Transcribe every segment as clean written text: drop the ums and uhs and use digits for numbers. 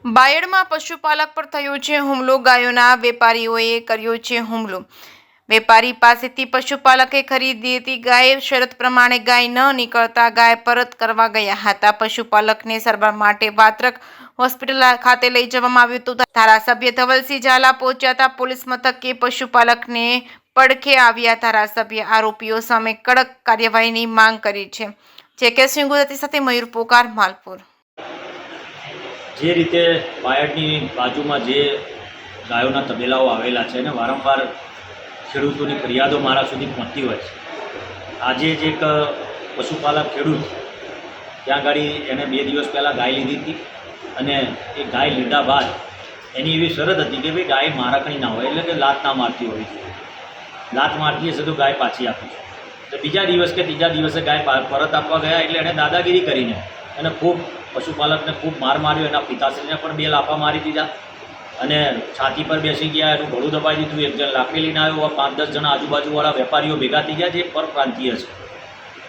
બાયડમાં પશુપાલક પર થયો છે હુમલો. ગાયોના વેપારીઓએ કર્યો છે હુમલો. વેપારી પાસેથી પશુપાલકે ખરીદી હતી ગાય. શરત પ્રમાણે ગાય ન નીકળતા ગાય પરત કરવા ગયા હતા. પશુપાલકને સારવાર માટે વાત્રક હોસ્પિટલ ખાતે લઈ જવામાં આવ્યું હતું. ધારાસભ્ય ધવલસિંહ ઝાલા પહોંચ્યા હતા પોલીસ મથકે. પશુપાલકને પડખે આવ્યા ધારાસભ્ય. આરોપીઓ સામે કડક કાર્યવાહીની માંગ કરી છે. જેકે ગુજરાતી સાથે મયુર પોકાર, માલપુર. જે રીતે બાયડની બાજુમાં જે ગાયોના તબેલાઓ આવેલા છે અને વારંવાર ખેડૂતોની ફરિયાદો મારા સુધી પહોંચતી હોય છે. આજે જ એક પશુપાલક ખેડૂત ત્યાં આગળ એને 2 દિવસ પહેલાં ગાય લીધી હતી અને એ ગાય લીધા બાદ એની એવી શરત હતી કે ભાઈ ગાય મારકણી ના હોય, એટલે કે લાત ના મારતી હોવી જોઈએ. લાત મારતી હશે તો ગાય પાછી આપી છે. તો બીજા દિવસ કે ત્રીજા દિવસે ગાય પરત આપવા ગયા એટલે એણે દાદાગીરી કરીને અને ખૂબ પશુપાલકને ખૂબ માર માર્યો. એના પિતાશ્રીને પણ 2 લાફા મારી દીધા અને છાતી પર બેસી ગયા. એનું ગળું દબાઈ દીધું. એક જણ લાકડી લઈને આવ્યો. 5-10 જણા આજુબાજુવાળા વેપારીઓ ભેગા થઈ ગયા જે પરપ્રાંતીય છે.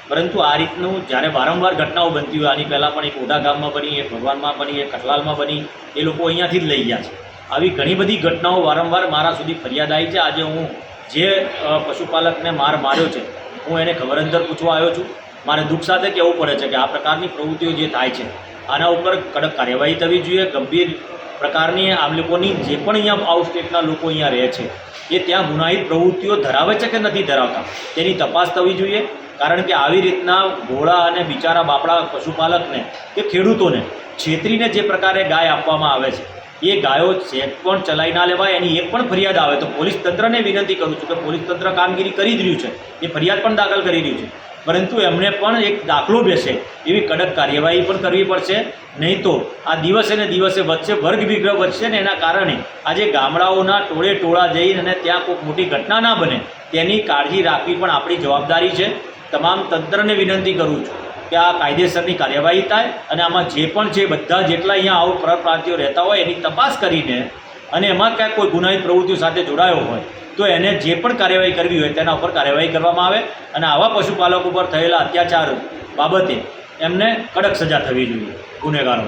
પરંતુ આ રીતનું જ્યારે વારંવાર ઘટનાઓ બનતી હોય, આની પહેલાં પણ એક ઓઢા ગામમાં બની, એક ભગવાનમાં બની, એક કઠલાલમાં બની, એ લોકો અહીંયાથી જ લઈ ગયા છે. આવી ઘણી બધી ઘટનાઓ વારંવાર મારા સુધી ફરિયાદ આવી છે. આજે હું જે પશુપાલકને માર માર્યો છે હું એને ખબર અંતર પૂછવા આવ્યો છું. મારે દુઃખ સાથે કહેવું પડે છે કે આ પ્રકારની પ્રવૃત્તિઓ જે થાય છે આના ઉપર કડક કાર્યવાહી થવી જોઈએ. ગંભીર પ્રકારની આ લોકોની જે પણ અહીંયા આઉટ સ્ટેટના લોકો અહીંયા રહે છે એ ત્યાં ગુનાહિત પ્રવૃત્તિઓ ધરાવે છે કે નથી ધરાવતા તેની તપાસ થવી જોઈએ. કારણ કે આવી રીતના ભોળા અને બિચારા બાપડા પશુપાલકને કે ખેડૂતોને છેતરીને જે પ્રકારે ગાય આપવામાં આવે છે એ ગાયો ચેક પણ ચલાવી ના લેવાય. એની એક પણ ફરિયાદ આવે તો પોલીસ તંત્રને વિનંતી કરું છું કે પોલીસ તંત્ર કામગીરી કરી જ રહ્યું છે, એ ફરિયાદ પણ દાખલ કરી રહ્યું છે, પરંતુ એમને પણ એક દાખલો બેસે એવી કડક કાર્યવાહી પણ કરવી પડશે. નહીં તો આ દિવસે ને દિવસે વધશે, વર્ગ વિગ્રહ વધશે ને એના કારણે આજે ગામડાઓના ટોળે ટોળા જઈને અને ત્યાં કોઈ મોટી ઘટના ના બને તેની કાળજી રાખવી પણ આપણી જવાબદારી છે. તમામ તંત્રને વિનંતી કરું છું કે આ કાયદેસરની કાર્યવાહી થાય અને આમાં જે પણ છે બધા જેટલા અહીંયા આવું પરપ્રાંતિઓ રહેતા હોય એની તપાસ કરીને અને એમાં ક્યાંક કોઈ ગુનાહિત પ્રવૃત્તિઓ સાથે જોડાયો હોય તો એને જે પણ કાર્યવાહી કરવી હોય તેના ઉપર કાર્યવાહી કરવામાં આવે અને આવા પશુપાલકો પર થયેલા અત્યાચાર બાબતે એમને કડક સજા થવી જોઈએ ગુનેગારો.